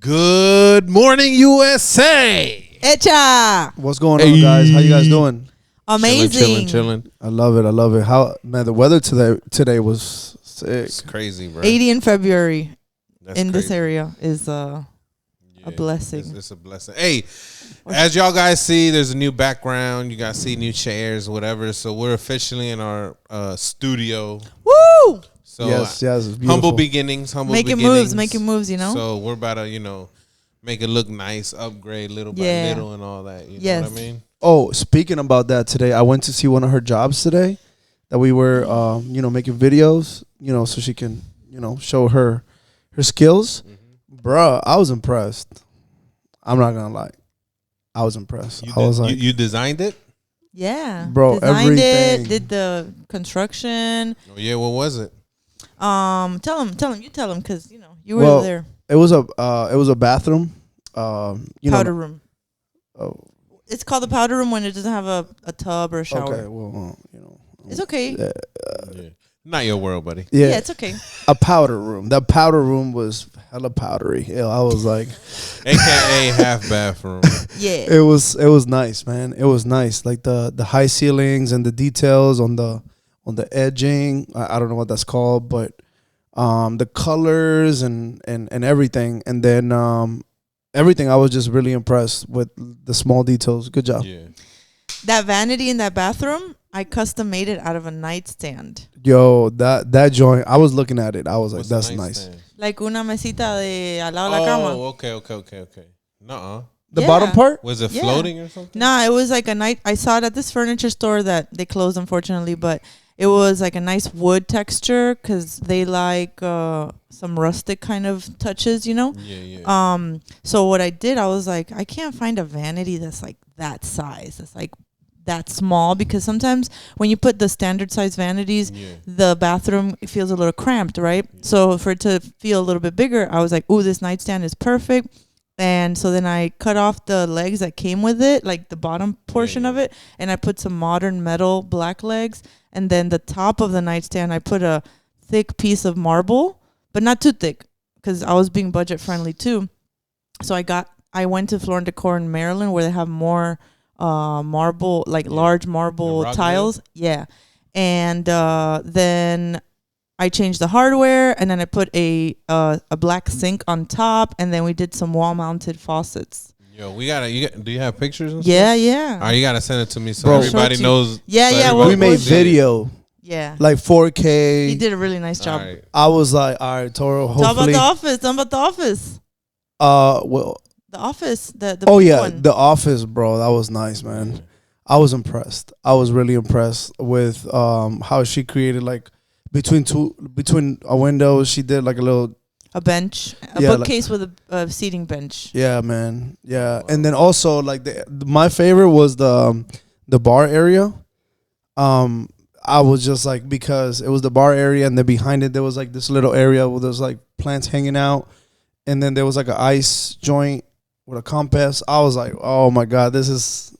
Good morning, USA. Echa. What's going on, guys? How you guys doing? Amazing. Chilling. I love it. I love it. How, man, the weather today was sick. It's crazy, bro. 80 in February That's in this crazy. area is a blessing. It's a blessing. Hey, as y'all guys see, there's a new background. You guys see new chairs, whatever. So we're officially in our studio. Woo! So yes, it's beautiful. humble beginnings. Making moves, you know? So we're about to, make it look nice, upgrade little by little and all that. You know what I mean? Oh, speaking about that today, I went to see one of her jobs today that we were, making videos, so she can, show her skills. Mm-hmm. Bruh, I was impressed. I'm not going to lie. I was impressed. You designed it? Yeah. Bro, designed everything. it, did the construction. Oh, yeah. What was it? Tell him, because, you were there. It was a bathroom. Powder room. Oh. It's called the powder room when it doesn't have a tub or a shower. Okay, well, It's okay. Yeah. Not your world, buddy. Yeah, it's okay. A powder room. That powder room was hella powdery. I was like, AKA half bathroom. Yeah. It was nice, man. It was nice. Like the high ceilings and the details on the edging. I don't know what that's called, but the colors and everything. And then everything. I was just really impressed with the small details. Good job. Yeah. That vanity in that bathroom, I custom made it out of a nightstand. Yo, that joint. I was looking at it. I was like, What's that's the nice. stand? Like una mesita de al lado de la cama. Oh, okay. Nuh-uh. The Yeah. bottom part. Was it Yeah. floating or something? Nah, it was like a night. I saw it at this furniture store that they closed, unfortunately, but it was like a nice wood texture because they like some rustic kind of touches, Yeah. So what I did, I was like, I can't find a vanity that's like that size. That's like that small, because sometimes when you put the standard size vanities, the bathroom it feels a little cramped, right? So for it to feel a little bit bigger, I was like, ooh, this nightstand is perfect. And so then I cut off the legs that came with it, like the bottom portion of it, and I put some modern metal black legs. And then the top of the nightstand, I put a thick piece of marble, but not too thick, because I was being budget friendly too. So I went to Floor & Decor in Maryland, where they have more marble, like large marble tiles. Yeah. And then I changed the hardware, and then I put a black sink on top, and then we did some wall-mounted faucets. Yo, do you have pictures and Yeah, stuff? yeah. Oh, you got to send it to me so Bro. everybody knows. Yeah, yeah, everybody We made knows. video, Yeah. like 4K. He did a really nice job. All right. I was like, all right, Toro. Talk about Hopefully, the office. Talk about the office. well, The office. The oh big yeah, one. the office, bro. That was nice, man. I was impressed. I was really impressed with how she created, like, between a window, she did like a little. A bench, a Yeah, bookcase with a seating bench. Yeah, man. Yeah, and then also like my favorite was the bar area. I was just like, because it was the bar area, and then behind it there was like this little area where there's like plants hanging out, and then there was like an ice joint with a compass. I was like, oh my god, this is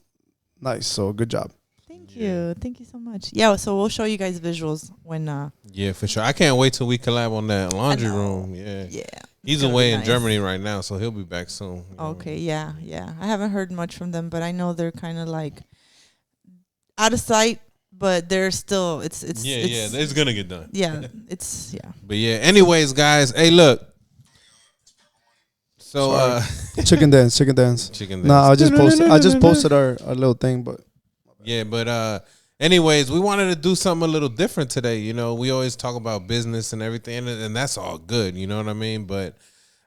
nice. So good job. Thank you so much. Yeah, so we'll show you guys visuals when. Yeah, for sure. I can't wait till we collab on that laundry room. Yeah. Yeah. He's away in Germany right now, so he'll be back soon. you know. Okay. Yeah. I haven't heard much from them, but I know they're kind of like out of sight, but they're still. It's gonna get done. Yeah. But yeah. Anyways, guys. Hey, look. So Chicken dance. chicken dance. Nah, I just posted our little thing, but. Yeah, but anyways, we wanted to do something a little different today. We always talk about business and everything, and that's all good. You know what I mean? But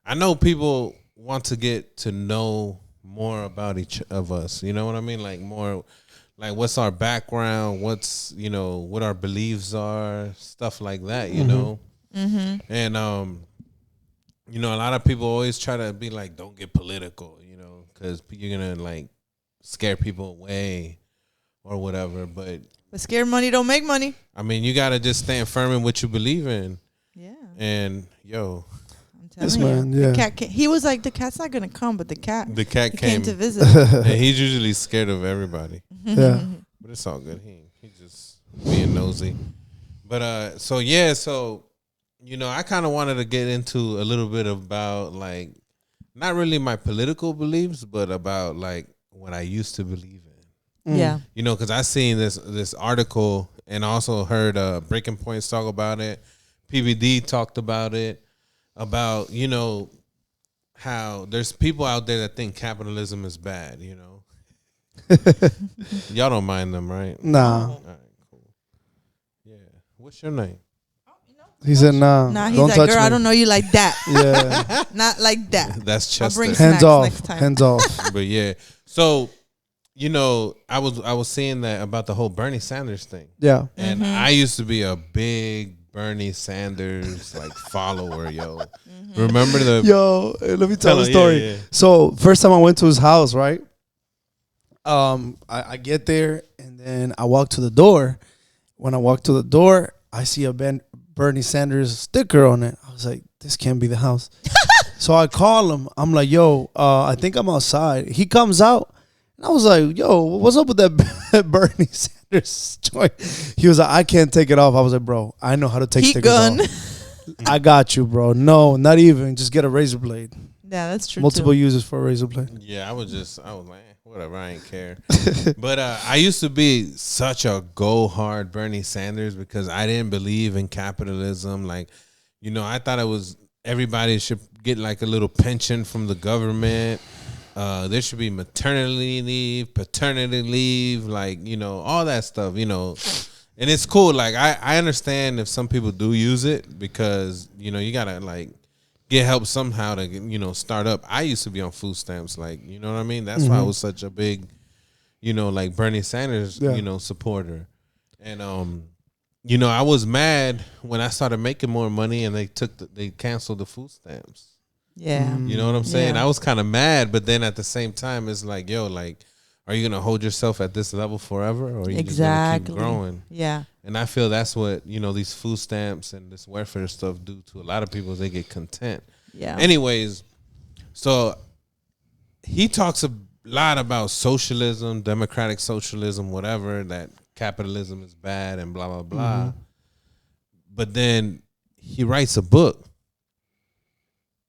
I know people want to get to know more about each of us. You know what I mean? Like more, like what's our background? What's what our beliefs are, stuff like that. You know, and a lot of people always try to be like, don't get political. Because you're gonna like scare people away. Or whatever, but scared money don't make money. I mean, you gotta just stand firm in what you believe in. Yeah. And I'm telling Yes, you. man. Yeah. The cat he was like, the cat's not gonna come, but the cat came to visit. and he's usually scared of everybody. Yeah. But it's all good. He just being nosy. But I kind of wanted to get into a little bit about like not really my political beliefs, but about like what I used to believe in. Yeah. You know, because I seen this article and also heard Breaking Points talk about it. PBD talked about it, about, you know, how there's people out there that think capitalism is bad, you know. Y'all don't mind them, right? Nah. All right, cool. Yeah. What's your name? He said, nah. Nah, he's don't like, touch girl, me. I don't know you like that. Yeah. Not like that. That's I'll Chester. bring Hands snacks off. next time. Hands off. But yeah. So, you know, I was seeing that about the whole Bernie Sanders thing. Yeah. And I used to be a big Bernie Sanders like follower, yo. Remember the Yo, let me tell Tell a her, story. yeah, yeah. So first time I went to his house, right? I get there and then I walk to the door. When I walk to the door, I see a Bernie Sanders sticker on it. I was like, this can't be the house. So I call him. I'm like, yo, I think I'm outside. He comes out. And I was like, yo, what's up with that Bernie Sanders joint? He was like, I can't take it off. I was like, bro, I know how to take Heat stickers gun. off. I got you, bro. No, not even. Just get a razor blade. Yeah, that's true. Multiple too. uses for a razor blade. Yeah, I was like, whatever, I ain't care. But I used to be such a go hard Bernie Sanders because I didn't believe in capitalism. Like, you know, I thought it was everybody should get like a little pension from the government. There should be maternity leave, paternity leave, like, you know, all that stuff, you know. And it's cool. Like, I understand if some people do use it because, you know, you got to, like, get help somehow to, you know, start up. I used to be on food stamps, like, you know what I mean? That's why I was such a big, you know, like, Bernie Sanders, you know, supporter. And, you know, I was mad when I started making more money and they canceled the food stamps. Yeah. You know what I'm saying? Yeah. I was kind of mad, but then at the same time, it's like, yo, like, are you gonna hold yourself at this level forever, or are you just gonna keep growing? Yeah. And I feel that's what, you know, these food stamps and this welfare stuff do to a lot of people. Is they get content. Yeah. Anyways, so he talks a lot about socialism, democratic socialism, whatever, that capitalism is bad and blah blah blah. But then he writes a book.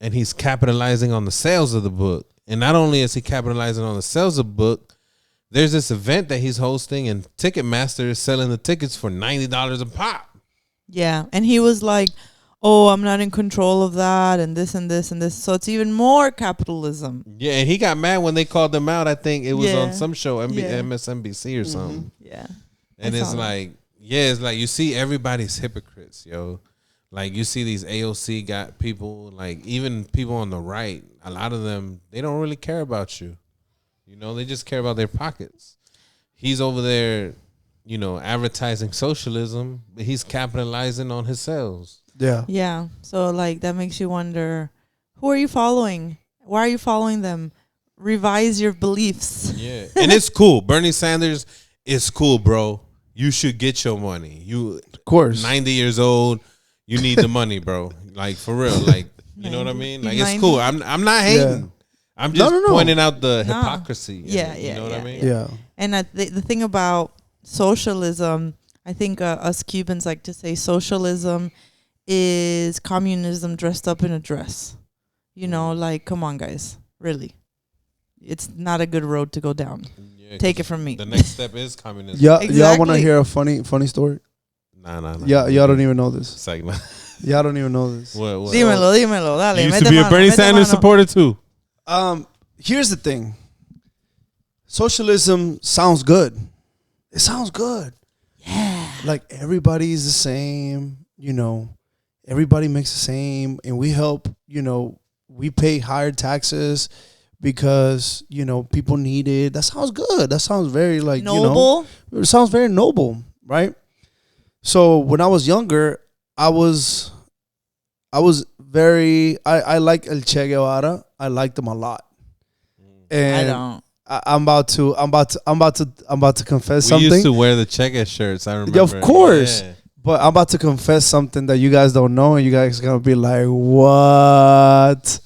And he's capitalizing on the sales of the book. And not only is he capitalizing on the sales of the book, there's this event that he's hosting, and Ticketmaster is selling the tickets for $90 a pop. Yeah. And he was like, oh, I'm not in control of that and this and this and this. So it's even more capitalism. Yeah, and he got mad when they called him out. I think it was Yeah. on some show, Yeah. MSNBC or something. Yeah. And I it's saw that. like, yeah, it's like you see everybody's hypocrites, yo. Like you see these AOC got people, like even people on the right, a lot of them, they don't really care about you. You know, they just care about their pockets. He's over there, you know, advertising socialism, but he's capitalizing on his sales. Yeah. Yeah. So like that makes you wonder, who are you following? Why are you following them? Revise your beliefs. Yeah. And it's cool. Bernie Sanders is cool, bro. You should get your money. You Of course. 90 years old, you need the money, bro. Like for real. Like, you know what I mean? Like it's cool. I'm not hating. Yeah. I'm just No. pointing out the No. hypocrisy. in Yeah, it, yeah, you know what yeah, I mean? Yeah. And the thing about socialism, I think us Cubans like to say socialism is communism dressed up in a dress. You know, like, come on, guys. Really. It's not a good road to go down. Yeah, Take 'cause it from me. The next step is communism. Y'all want to Exactly. hear a funny story? Nah. Yeah, y'all don't even know this. It's like, nah. Y'all don't even know this. What? Dímelo, dale. You used mete to be a mano, Bernie mete Sanders mano. supporter too. Here's the thing. Socialism sounds good. It sounds good. Yeah. Like everybody's the same, you know, everybody makes the same, and we help, you know, we pay higher taxes because, you know, people need it. That sounds good. That sounds very like, Noble. you know, it sounds very noble, right? So when I was younger, I was very, I like El Che Guevara. I liked him a lot. And I don't. I'm about to confess We something. used to wear the Checker shirts. I remember. Yeah, of course. Yeah. But I'm about to confess something that you guys don't know, and you guys are gonna be like, "What?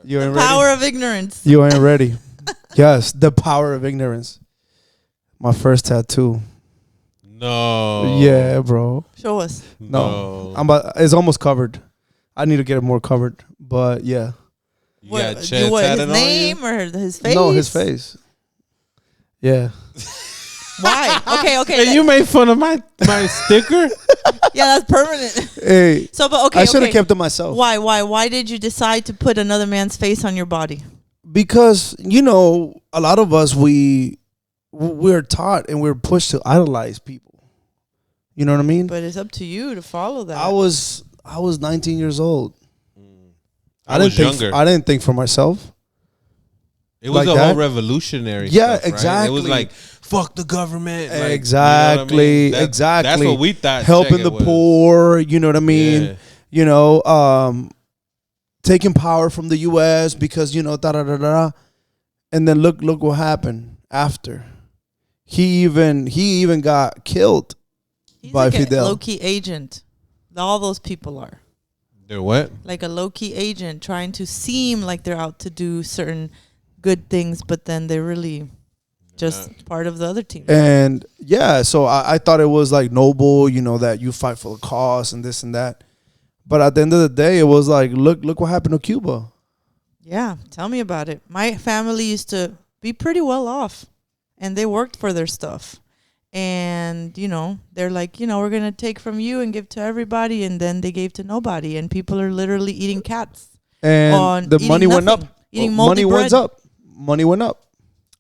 You ain't ready? Power of ignorance. You ain't ready?" Yes, the power of ignorance. My first tattoo. No. Yeah, bro. Show us. No, it's almost covered. I need to get it more covered, but yeah. You got Che tatted his on name you? or his face? No, his face. Yeah. Why? Okay. And you made fun of my sticker? Yeah, that's permanent. Hey. So, but okay. I should have okay. kept it myself. Why? Why did you decide to put another man's face on your body? Because a lot of us we're taught and we're pushed to idolize people. You know what I mean? But it's up to you to follow that. I was 19 years old. I was younger. I didn't think for myself. It was like a whole that. revolutionary Yeah, stuff, right? exactly. It was like, fuck the government. Like, Exactly. you know what I mean? Exactly. That's what we thought. Helping Check the It was. poor, you know what I mean? Yeah. Taking power from the US because, da da da da. And then look what happened after. He even got killed He's by like Fidel. a low-key agent. All those people are. They're what? Like a low-key agent trying to seem like they're out to do certain good things, but then they're really just part of the other team. And yeah, so I thought it was like noble, that you fight for the cause and this and that. But at the end of the day, it was like, look what happened to Cuba. Yeah, tell me about it. My family used to be pretty well off, and they worked for their stuff. And, they're like, we're going to take from you and give to everybody. And then they gave to nobody. And people are literally eating cats. And the money went up. Eating moldy money bread. went up. Money went up.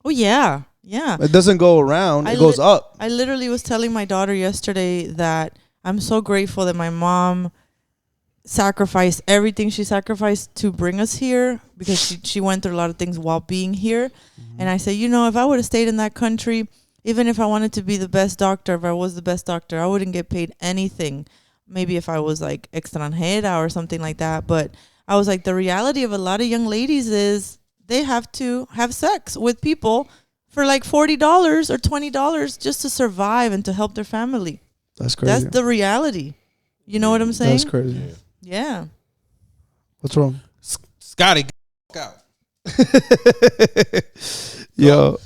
Oh, yeah. Yeah. It doesn't go around. It goes up. I literally was telling my daughter yesterday that I'm so grateful that my mom sacrificed everything she sacrificed to bring us here, because she went through a lot of things while being here. Mm-hmm. And I said, if I would have stayed in that country, even if I wanted to be the best doctor, if I was the best doctor, I wouldn't get paid anything. Maybe if I was like extranjera or something like that. But I was like, the reality of a lot of young ladies is they have to have sex with people for like $40 or $20 just to survive and to help their family. That's crazy. That's the reality. You know what I'm saying? That's crazy. Yeah. What's wrong? Scotty, get out. Yo.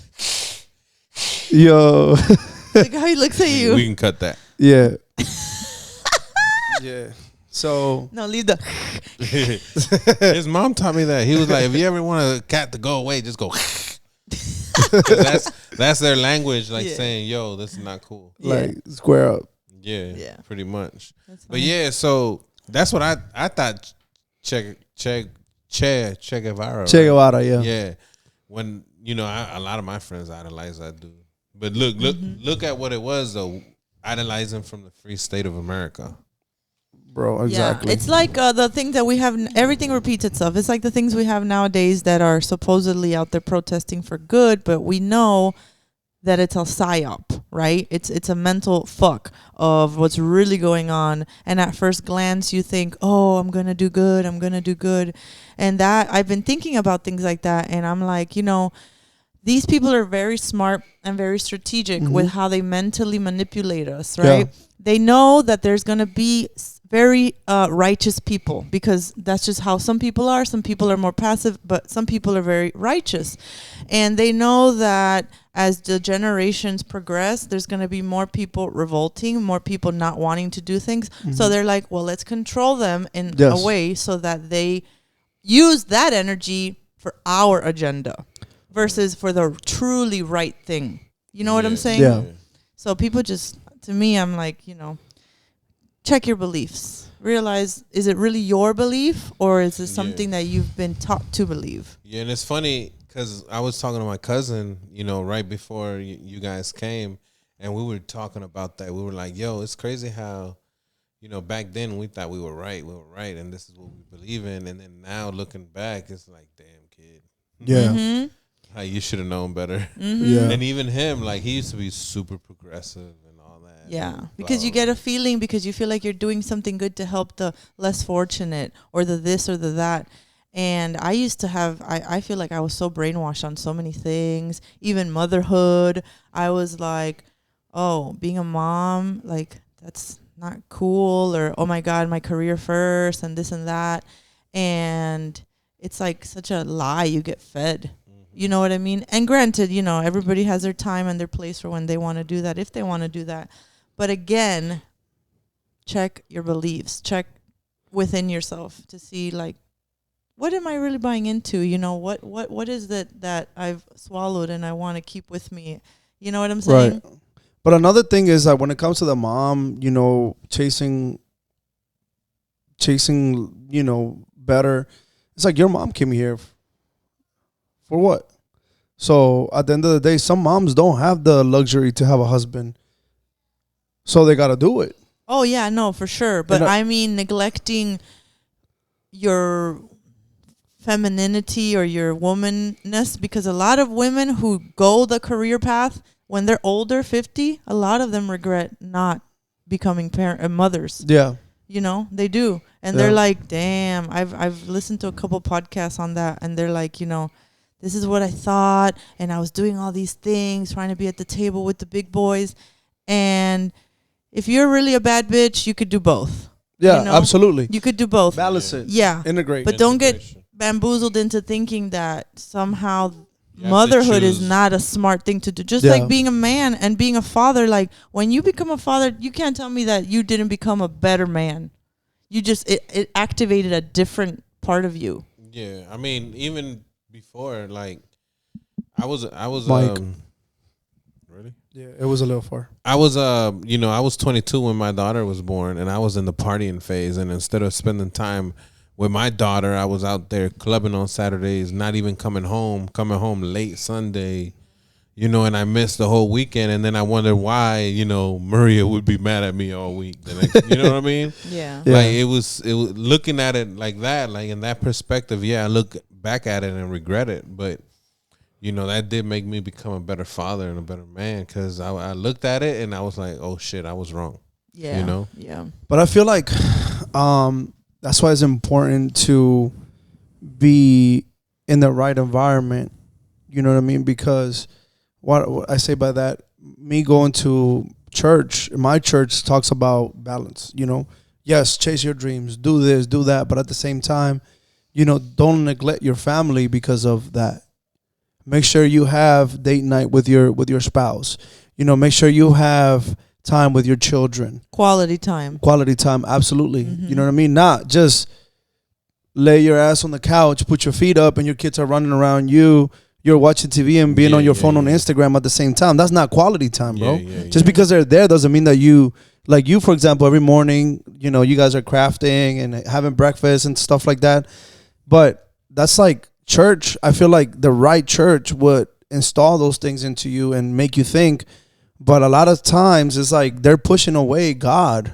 Look how he looks at you. We can cut that. Yeah. Yeah. So. No, leave the. His mom taught me that. He was like, if you ever want a cat to go away, just go. that's their language, like saying, yo, this is not cool. Like, square up. Yeah, pretty much. But yeah, so that's what I thought. Che Guevara. Che Guevara, yeah. Yeah, when a lot of my friends idolize that dude. But look at what it was though, idolizing from the free state of America. Bro, exactly. Yeah, it's like the things that we have. Everything repeats itself. It's like the things we have nowadays that are supposedly out there protesting for good, but we know that it's a psyop, right? It's a mental fuck of what's really going on. And at first glance, you think, oh, I'm going to do good. I'm going to do good. And that I've been thinking about things like that. And I'm like, these people are very smart and very strategic with how they mentally manipulate us, right? Yeah. They know that there's going to be very righteous people, because that's just how some people are. Some people are more passive, but some people are very righteous. And they know that as the generations progress, there's going to be more people revolting, more people not wanting to do things. So they're like, well, let's control them in a way so that they use that energy for our agenda versus for the truly right thing. You know what I'm saying? Yeah. So people just, to me, I'm like, check your beliefs. Realize, is it really your belief, or is it something that you've been taught to believe? Yeah, and it's funny because I was talking to my cousin, right before you guys came, and we were talking about that. We were like, yo, it's crazy how, back then we thought we were right, and this is what we believe in. And then now looking back, it's like, damn, kid. Yeah. Mm-hmm. You should have known better. Mm-hmm. Yeah. And even him, like, he used to be super progressive. Yeah, because you get a feeling, because you feel like you're doing something good to help the less fortunate or the this or the that. And I used to have, I feel like I was so brainwashed on so many things, even motherhood. I was like, oh, being a mom, like, that's not cool, or, oh my God, my career first and this and that. And it's like such a lie you get fed. You know what I mean? And granted, everybody has their time and their place for when they want to do that, if they want to do that. But again, check your beliefs. Check within yourself to see, like, what am I really buying into? You know, what is it that I've swallowed and I want to keep with me? You know what I'm saying? Right. But another thing is that when it comes to the mom, you know, chasing, you know, better, it's like your mom came here for what? So at the end of the day, some moms don't have the luxury to have a husband, so they got to do it. Oh yeah, no, for sure. But I mean, neglecting your femininity or your womanness, because a lot of women who go the career path when they're older, 50, a lot of them regret not becoming mothers. Yeah. You know, they do. And they're like, damn, I've listened to a couple podcasts on that, and they're like, you know, this is what I thought, and I was doing all these things, trying to be at the table with the big boys. And if you're really a bad bitch, you could do both. Yeah, you know? absolutely. You could do both. Balance it. Yeah. Integrate. But don't get bamboozled into thinking that somehow motherhood is not a smart thing to do. Just like being a man and being a father. Like, when you become a father, you can't tell me that you didn't become a better man. You just, it activated a different part of you. Yeah. I mean, even before, like, I was Mike. Really? Yeah, it was a little far. I was you know, I was 22 when my daughter was born, and I was in the partying phase, and instead of spending time with my daughter, I was out there clubbing on Saturdays, not even coming home late Sunday, you know, and I missed the whole weekend, and then I wondered why, you know, Maria would be mad at me all week. You know what I mean? Yeah. Like, it was looking at it like that, like in that perspective, I look back at it and regret it, but you know, that did make me become a better father and a better man, because I looked at it and I was like, oh shit, I was wrong. Yeah. You know? Yeah. But I feel like that's why it's important to be in the right environment. You know what I mean? Because what I say by that, me going to church, my church talks about balance, you know. Yes, chase your dreams, do this, do that, but at the same time, you know, don't neglect your family because of that. Make sure you have date night with your spouse. You know, make sure you have time with your children. Quality time. Quality time, absolutely. Mm-hmm. You know what I mean? Not just lay your ass on the couch, put your feet up, and your kids are running around you. You're watching TV and being on your phone on Instagram at the same time. That's not quality time, bro. Just because they're there doesn't mean that you, like you, for example, every morning, you know, you guys are crafting and having breakfast and stuff like that. But that's like church. I feel like the right church would install those things into you and make you think. But a lot of times it's like they're pushing away God.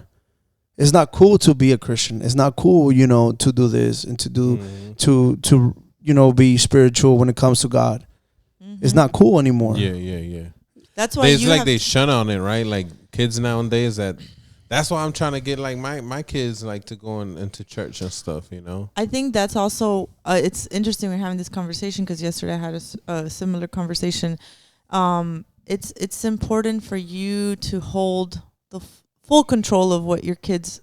It's not cool to be a Christian. It's not cool, you know, to do this and to do to you know, be spiritual when it comes to God. Mm-hmm. It's not cool anymore. Yeah. That's why it's like they shun on it, right? Like kids nowadays that's why I'm trying to get like my kids like to go into church and stuff, you know. I think that's also it's interesting we're having this conversation because yesterday I had a similar conversation. It's important for you to hold the full control of what your kids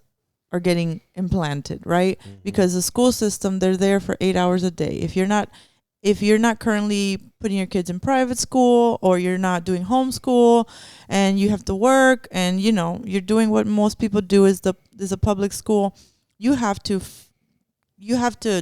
are getting implanted, right? Mm-hmm. Because the school system, they're there for 8 hours a day. If you're not currently putting your kids in private school, or you're not doing homeschool and you have to work, and you know you're doing what most people do is a public school, you have to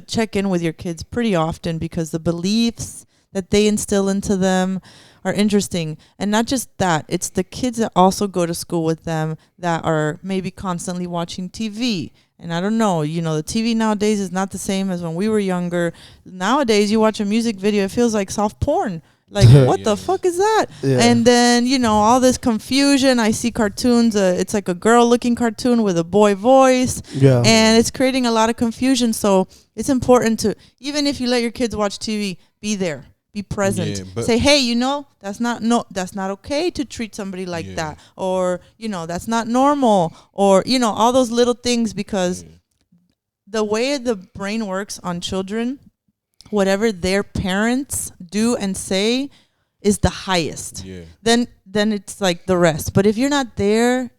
check in with your kids pretty often, because the beliefs that they instill into them are interesting. And not just that, it's the kids that also go to school with them that are maybe constantly watching TV. And I don't know, you know, the TV nowadays is not the same as when we were younger. Nowadays, you watch a music video, it feels like soft porn. Like, what the fuck is that? Yeah. And then, you know, all this confusion. I see cartoons. It's like a girl-looking cartoon with a boy voice. Yeah. And it's creating a lot of confusion. So it's important to, even if you let your kids watch TV, be there. Be present. Yeah, say, hey, you know, that's not okay to treat somebody like that, or you know, that's not normal, or you know, all those little things, because the way the brain works on children, whatever their parents do and say is the highest. Yeah. Then it's like the rest. But if you're not there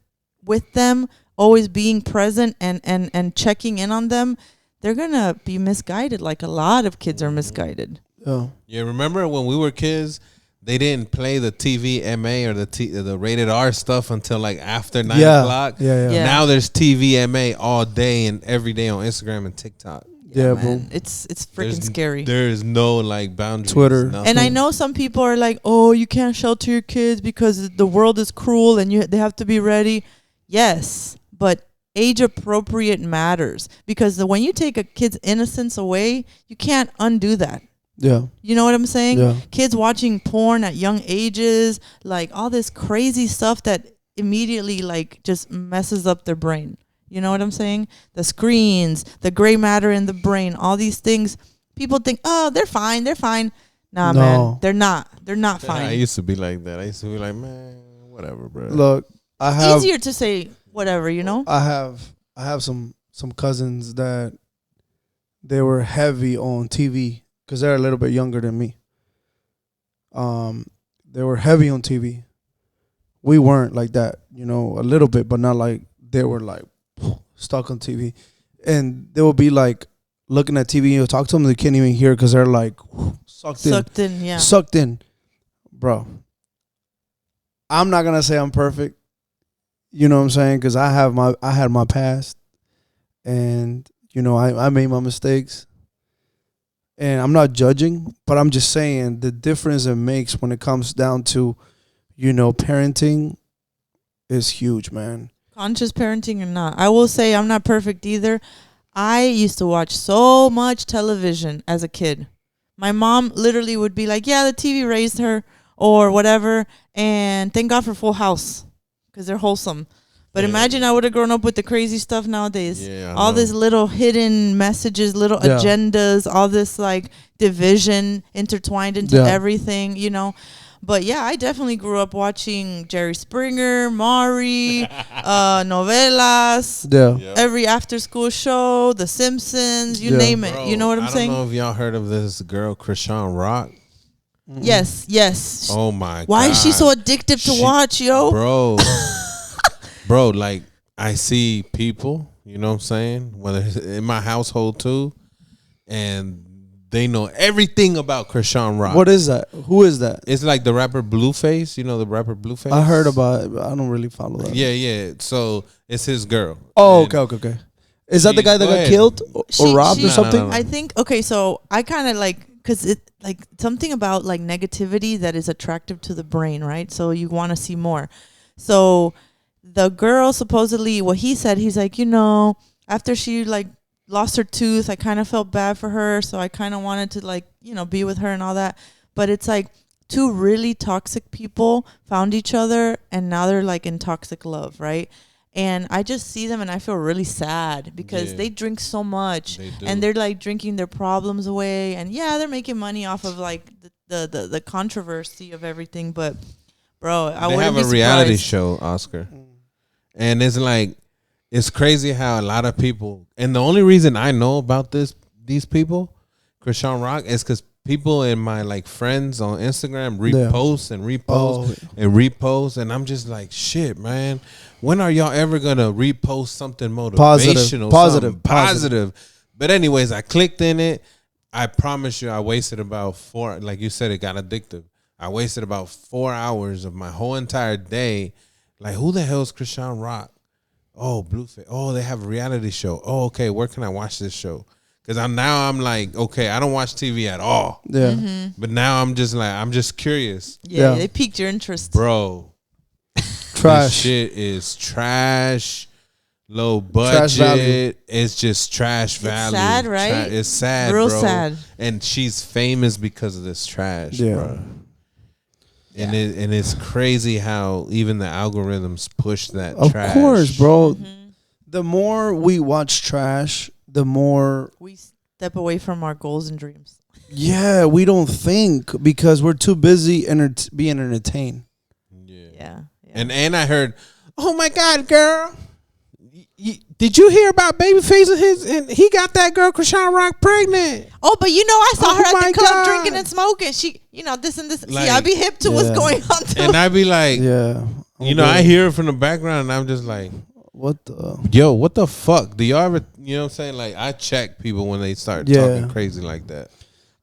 with them, always being present and checking in on them, they're gonna be misguided. Like a lot of kids are misguided. Oh. Yeah, remember when we were kids, they didn't play the TV MA or the rated R stuff until like after 9 o'clock. Yeah. Now there's TV MA all day and every day on Instagram and TikTok. Yeah, man. bro. It's freaking scary. There is no like boundaries. Twitter. Nothing. And I know some people are like, "Oh, you can't shelter your kids because the world is cruel and they have to be ready." Yes, but age appropriate matters because when you take a kid's innocence away, you can't undo that. Yeah. You know what I'm saying? Yeah. Kids watching porn at young ages, like all this crazy stuff that immediately like just messes up their brain. You know what I'm saying? The screens, the gray matter in the brain, all these things. People think, "Oh, they're fine. They're fine." Nah, No. man. They're not. They're not I fine. used to be like that. I used to be like, man, whatever, bro. Look, I have Easier to say whatever, you know? I have some cousins that they were heavy on TV because they're a little bit younger than me. They were heavy on TV. We weren't like that, you know, a little bit, but not like they were like stuck on TV. And they will be like looking at TV and you'll talk to them, they can't even hear because they're like sucked in. Yeah. Sucked in. Bro, I'm not going to say I'm perfect. You know what I'm saying? Because I had my past, and you know I made my mistakes, and I'm not judging, but I'm just saying the difference it makes when it comes down to, you know, parenting, is huge, man. Conscious parenting or not. I will say I'm not perfect either. I used to watch so much television as a kid. My mom literally would be like, "Yeah, the TV raised her," or whatever, and thank God for Full House. Because they're wholesome. But imagine I would have grown up with the crazy stuff nowadays. Yeah, all these little hidden messages, little agendas, all this like division intertwined into everything, you know. But yeah, I definitely grew up watching Jerry Springer, Maury, novelas, every after school show, The Simpsons, you name it. Bro, you know what I'm saying? I don't know if y'all heard of this girl, Krishan Rock. Yes. Oh my God. Why is she so addictive to watch, yo? Bro, like I see people, you know what I'm saying? Whether it's in my household too, and they know everything about Krishan Rock. What is that? Who is that? It's like the rapper Blueface. You know the rapper Blueface? I heard about it, but I don't really follow that. Yeah. So it's his girl. Oh, okay. Is that the guy that got killed or robbed or something? No. I think, okay, so I kind of like, because it like something about like negativity that is attractive to the brain, right? So you want to see more. So the girl supposedly, what he said, he's like, you know, after she like lost her tooth, I kind of felt bad for her, so I kind of wanted to like, you know, be with her and all that. But it's like two really toxic people found each other and now they're like in toxic love, right? And I just see them and I feel really sad because they drink so much and they're like drinking their problems away, and they're making money off of like the controversy of everything. But bro, I wouldn't be surprised. They have a reality show, Oscar, and it's like, it's crazy how a lot of people, and the only reason I know about these people, Krishan Rock, is because people in my like friends on Instagram repost and repost, and I'm just like, shit, man. When are y'all ever gonna repost something motivational, positive? But anyways, I clicked in it. I promise you, I wasted about 4. Like you said, it got addictive. I wasted about 4 hours of my whole entire day. Like, who the hell is Krishan Rock? Oh, Blueface. Oh, they have a reality show. Oh, okay. Where can I watch this show? Because I'm like, okay, I don't watch TV at all. Yeah. Mm-hmm. But now I'm just curious. Yeah, they piqued your interest. Bro. Trash. This shit is trash. Low budget. It's just trash value. It's sad, right? It's sad, Real bro. sad. And she's famous because of this trash, bro. And it's crazy how even the algorithms push that trash. Of course, bro. Mm-hmm. The more we watch trash, the more we step away from our goals and dreams. Yeah, we don't think because we're too busy being entertained. Yeah. And I heard, oh my God, girl, did you hear about Babyface and he got that girl Krishan Rock pregnant? Oh, but you know, I saw her at the club drinking and smoking. She, you know, this and this. Like, see, I be hip to what's going on too. And I be like, you know, I hear it from the background and I'm just like, what the fuck? Do y'all ever, you know what I'm saying? Like, I check people when they start talking crazy like that.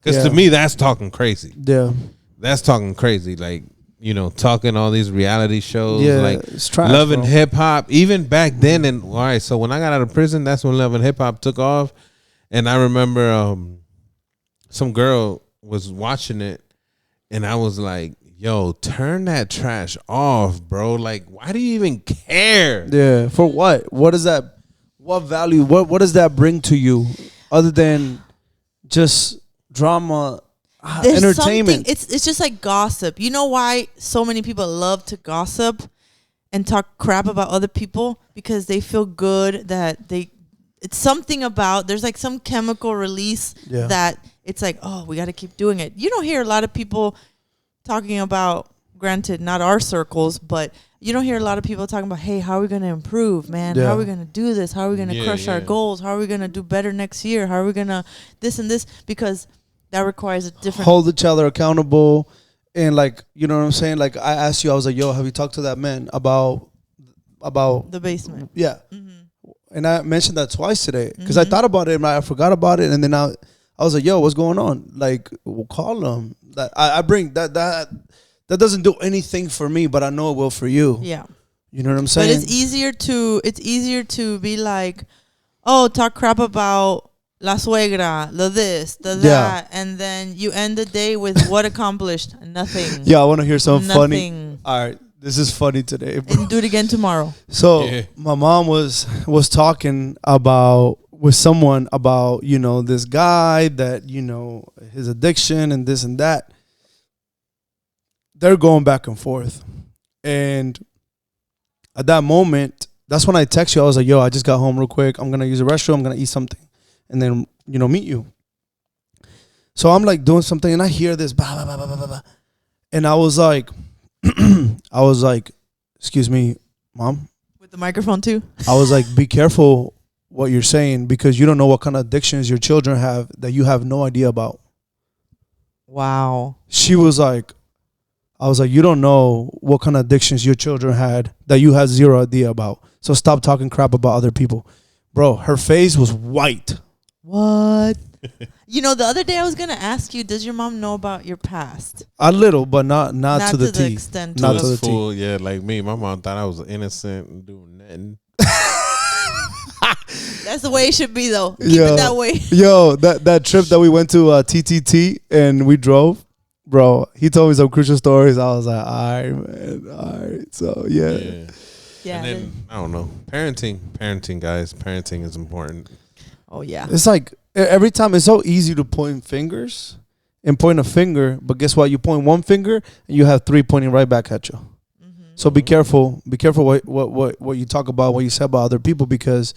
Because to me, that's talking crazy. Yeah. That's talking crazy. Like, you know, talking all these reality shows, like trash, Love and Hip Hop. Even back then, and all right, so when I got out of prison, that's when Love and Hip Hop took off, And I remember some girl was watching it, and I was like, yo, turn that trash off, bro. Like, why do you even care? Yeah. For what? What is that? What value? What does that bring to you, other than just drama, There's entertainment? It's just like gossip. You know why so many people love to gossip and talk crap about other people? Because they feel good that it's something about, there's like some chemical release that it's like, oh, we got to keep doing it. You don't hear a lot of people talking about, granted, not our circles, but you don't hear a lot of people talking about, hey, how are we going to improve, man? How are we going to do this? How are we going to crush our goals? How are we going to do better next year? How are we going to this and this? Because that requires a different... Hold each other accountable. And like, you know what I'm saying? Like I asked you, I was like, yo, have you talked to that man about the basement? Yeah. Mm-hmm. And I mentioned that twice today because I thought about it and I forgot about it. And then I was like, yo, what's going on? Like, we'll call him. That I bring that doesn't do anything for me, but I know it will for you. Yeah. You know what I'm saying? But it's easier to be like, oh, talk crap about la suegra, the this, the that, and then you end the day with what accomplished? Nothing. Yeah, I want to hear something funny. Nothing. All right, this is funny today, bro. And do it again tomorrow. So my mom was talking with someone about, you know, this guy that, you know, his addiction and this and that. They're going back and forth. And at that moment, that's when I text you. I was like, yo, I just got home real quick. I'm going to use the restroom. I'm going to eat something. And then, you know, meet you. So I'm like doing something and I hear this. Bah, bah, bah, bah, bah, bah. And I was like, excuse me, Mom. With the microphone too? I was like, be careful what you're saying because you don't know what kind of addictions your children have that you have no idea about. Wow. She was like, I was like, you don't know what kind of addictions your children had that you had zero idea about. So stop talking crap about other people. Bro, her face was white. What? You know, the other day I was going to ask you, does your mom know about your past? A little, but not to the T. Extent. Not to the fool, T. yeah, like me. My mom thought I was innocent and doing nothing. That's the way it should be, though. Keep it that way. Yo, that trip that we went to TTT and we drove, bro, he told me some crucial stories. I was like, all right, man. All right. So, yeah. Yeah. And then, I don't know. Parenting, guys. Parenting is important. Oh, yeah. It's like every time it's so easy to point fingers and point a finger, but guess what? You point one finger and you have three pointing right back at you. Mm-hmm. So be careful. Be careful what you talk about, what you say about other people, because,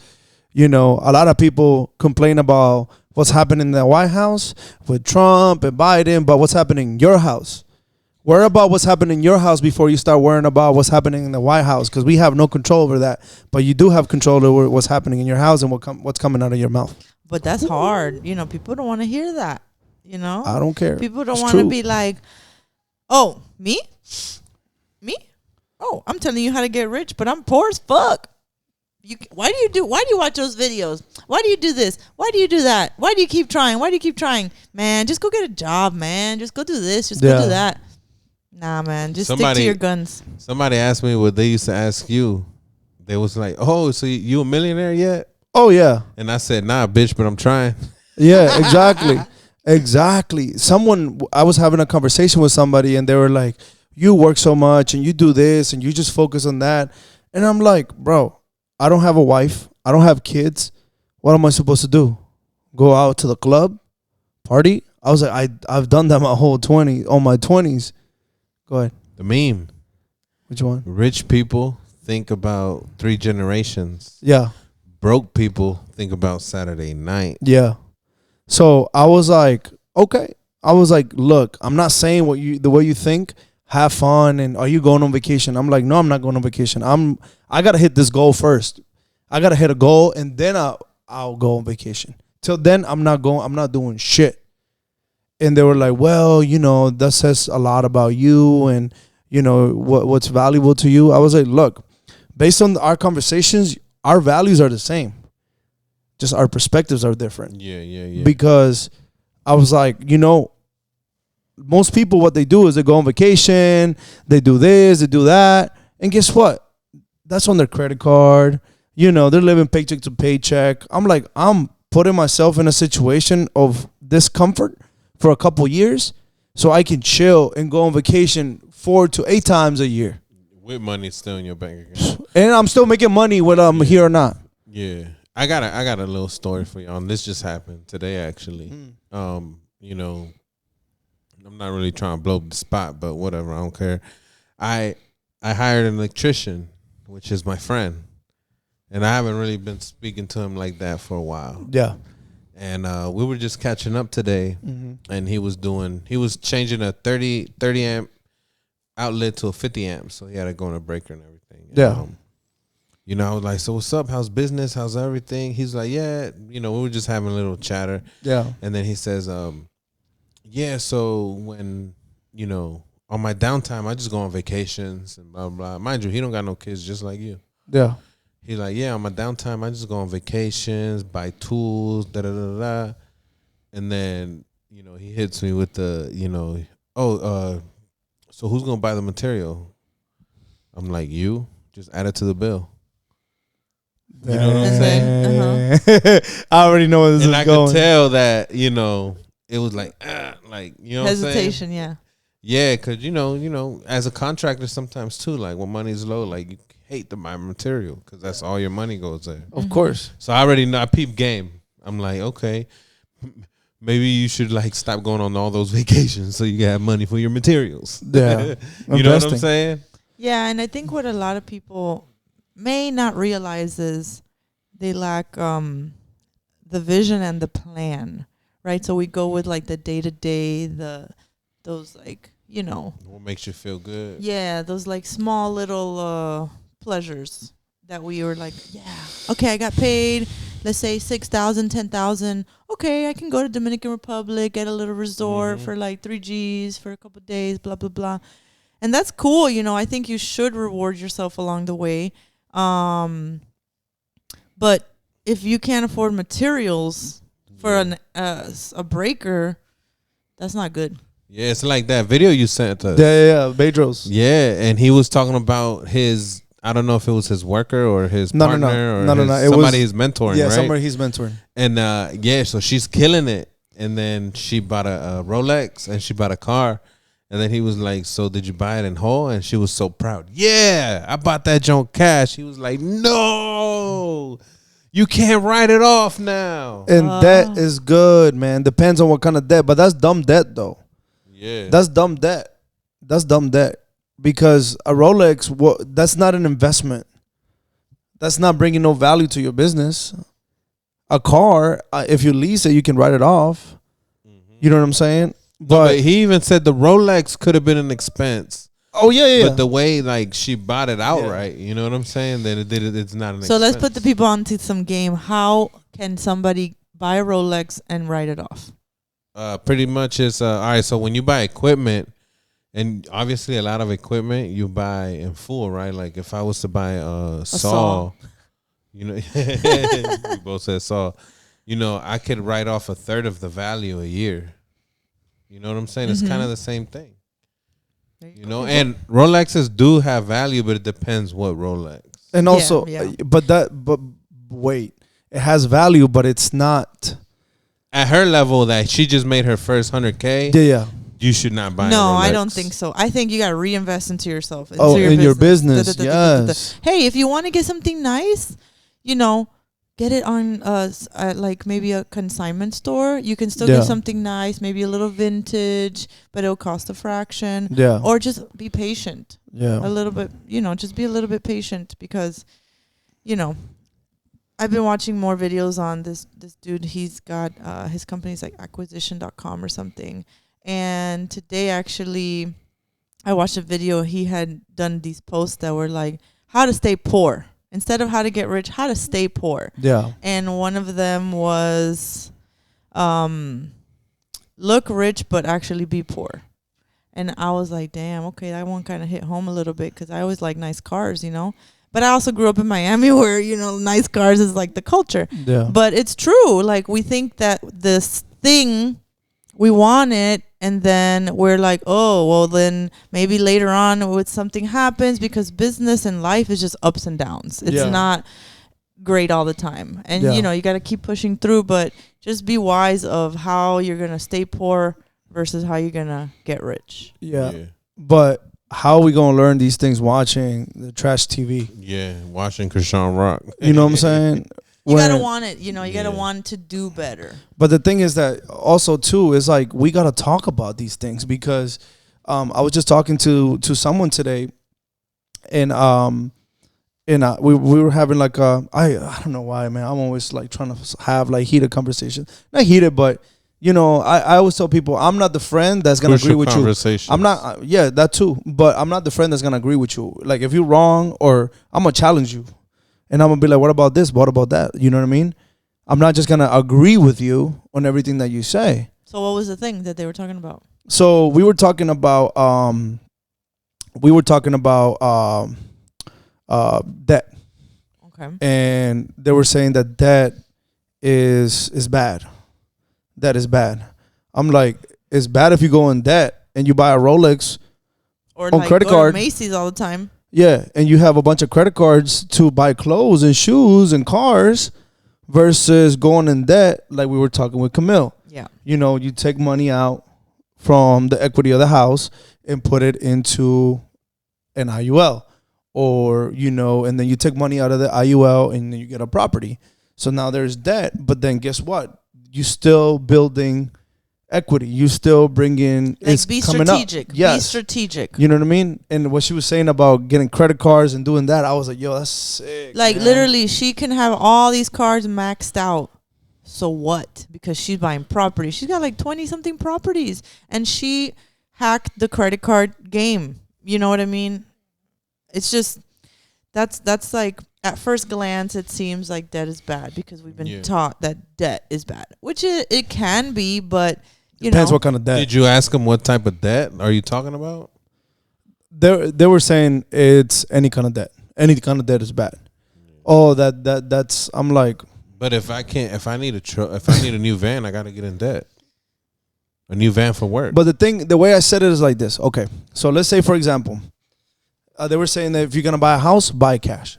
you know, a lot of people complain about what's happening in the White House with Trump and Biden, but what's happening in your house? Worry about what's happening in your house before you start worrying about what's happening in the White House, because we have no control over that. But you do have control over what's happening in your house and what's coming out of your mouth. But that's hard. You know, people don't want to hear that. You know? I don't care. People don't want to be like, oh, me? Oh, I'm telling you how to get rich, but I'm poor as fuck. Why do you watch those videos? Why do you do this? Why do you do that? Why do you keep trying? Why do you keep trying? Man, just go get a job, man. Just go do this. Just go do that. Nah, man. Just stick to your guns. Somebody asked me what they used to ask you. They was like, oh, so you a millionaire yet? Oh, yeah. And I said, nah, bitch, but I'm trying. Yeah, exactly. Exactly. I was having a conversation with somebody and they were like, you work so much and you do this and you just focus on that. And I'm like, bro, I don't have a wife. I don't have kids. What am I supposed to do? Go out to the club? Party? I was like, I've done that my whole 20s. Go ahead. The meme. Which one? Rich people think about 3 generations. Yeah. Broke people think about Saturday night. Yeah. So I was like, okay. I was like, look, I'm not saying the way you think. Have fun and are you going on vacation? I'm like, no, I'm not going on vacation. I gotta hit this goal first. I gotta hit a goal and then I'll go on vacation. Till then, I'm not doing shit. And they were like, well, you know, that says a lot about you and, you know, what's valuable to you. I was like, look, based on our conversations, our values are the same. Just our perspectives are different. Yeah. Because I was like, you know, most people, what they do is they go on vacation, they do this, they do that. And guess what? That's on their credit card. You know, they're living paycheck to paycheck. I'm like, I'm putting myself in a situation of discomfort for a couple years so I can chill and go on vacation 4 to 8 times a year. With money still in your bank account. And I'm still making money whether I'm here or not. Yeah. I got a little story for y'all. And this just happened today, actually. You know, I'm not really trying to blow up the spot, but whatever. I don't care. I hired an electrician, which is my friend. And I haven't really been speaking to him like that for a while. Yeah. And we were just catching up today, and he was changing a 30 amp outlet to a 50 amp, so he had to go on a breaker and everything. Yeah. You know, I was like, so what's up? How's business? How's everything? He's like, yeah, you know, we were just having a little chatter. Yeah. And then he says, yeah, so when, you know, on my downtime, I just go on vacations and blah, blah. Mind you, he don't got no kids just like you. Yeah. He's like, yeah, on my downtime, I just go on vacations, buy tools, da-da-da-da. And then, you know, he hits me with the, you know, so who's going to buy the material? I'm like, you. Just add it to the bill. You know what I'm saying? I already know where this and is I going. could tell that, you know, it was like, you know what I'm saying? Hesitation, yeah. Yeah, because, you know, as a contractor sometimes too, like when money's low, like you hate to buy material because that's all your money goes there. Of course. So I already know, I peep game. I'm like, okay, maybe you should like stop going on all those vacations so you can have money for your materials. Yeah. You know what I'm saying? Yeah, and I think what a lot of people may not realize is they lack the vision and the plan, right? So we go with like the day-to-day, those like, you know. What makes you feel good? Yeah, those like small little pleasures that we were like, yeah, okay, I got paid, let's say 6,000, 10,000. Okay, I can go to Dominican Republic, get a little resort for like 3 Gs for a couple of days, blah, blah, blah. And that's cool, you know. I think you should reward yourself along the way. But if you can't afford materials for a breaker, that's not good. Yeah, it's like that video you sent us. Yeah, Bedros. Yeah, and he was talking about his, I don't know if it was his worker or his partner or somebody he's mentoring, yeah, right? somebody he's mentoring. And yeah, so she's killing it. And then she bought a Rolex and she bought a car. And then he was like, so did you buy it in whole? And she was so proud. Yeah, I bought that junk cash. He was like, no, you can't write it off now. And debt is good, man. Depends on what kind of debt. But that's dumb debt, though. Yeah. That's dumb debt. That's dumb debt. Because a Rolex, that's not an investment. That's not bringing no value to your business. A car, if you lease it, you can write it off. You know what I'm saying? But he even said the Rolex could have been an expense. Oh, yeah. But the way like she bought it outright, you know what I'm saying? That it's not an expense. So let's put the people onto some game. How can somebody buy a Rolex and write it off? Pretty much it's all right. So when you buy equipment, and obviously a lot of equipment you buy in full, right? Like if I was to buy a saw, you know, we both said saw. You know, I could write off a third of the value a year. You know what I'm saying? It's kind of the same thing. You know, and Rolexes do have value, but it depends what Rolex. And also, but wait, it has value, but it's not at her level that she just made her first 100K. Yeah. You should not buy. No, a Rolex. I don't think so. I think you got to reinvest into yourself. In your business. Yes. Hey, if you want to get something nice, you know, get it on like maybe a consignment store. You can still get something nice, maybe a little vintage, but it'll cost a fraction. Yeah. Or just be patient. Yeah. A little bit, you know, just be a little bit patient because, you know, I've been watching more videos on this dude. He's got his company's like acquisition.com or something. And today actually I watched a video. He had done these posts that were like how to stay poor. Instead of how to get rich, how to stay poor. Yeah. And one of them was look rich but actually be poor. And I was like, damn, okay, that one kind of hit home a little bit because I always like nice cars, you know. But I also grew up in Miami where, you know, nice cars is like the culture. Yeah. But it's true. Like we think that this thing, we want it. And then we're like, oh, well, then maybe later on when something happens because business and life is just ups and downs. It's not great all the time. And, Yeah. you know, you got to keep pushing through, but just be wise of how you're going to stay poor versus how you're going to get rich. Yeah. But how are we going to learn these things watching the trash TV? Yeah, watching Krishan Rock. You know what I'm saying? You got to want it. You know, you got to want to do better. But the thing is that also, too, is like we got to talk about these things because I was just talking to someone today and we were having like I don't know why, man. I'm always like trying to have like heated conversations. Not heated, but you know, I always tell people I'm not the friend that's gonna agree with you. I'm not. Yeah, that too. But I'm not the friend that's gonna agree with you. Like if you're wrong, or I'm gonna challenge you, and I'm gonna be like, what about this? What about that? You know what I mean? I'm not just gonna agree with you on everything that you say. So what was the thing that they were talking about? So we were talking about debt. Okay. And they were saying that debt is bad. That is bad. I'm like, it's bad if you go in debt and you buy a Rolex or on like credit card. To Macy's all the time. Yeah, and you have a bunch of credit cards to buy clothes and shoes and cars versus going in debt like we were talking with Camille. Yeah. You know, you take money out from the equity of the house and put it into an IUL. Or, you know, and then you take money out of the IUL and then you get a property. So now there's debt, but then guess what? You still building equity. You still bring in, like it's be coming strategic. Up. Yes. Be strategic. You know what I mean? And what she was saying about getting credit cards and doing that, I was like, yo, that's sick. Like man. literally, she can have all these cards maxed out. So what? Because she's buying property. She's got like 20 something properties and she hacked the credit card game. You know what I mean? It's just that's like at first glance it seems like debt is bad because we've been taught that debt is bad, which it can be, but you depends know. what kind of debt. Did you ask them what type of debt are you talking about? They were saying it's any kind of debt. Any kind of debt is bad. Oh, that's I'm like. But if I need a new van, I got to get in debt. A new van for work. But the way I said it is like this. Okay, so let's say for example. They were saying that if you're going to buy a house, buy cash.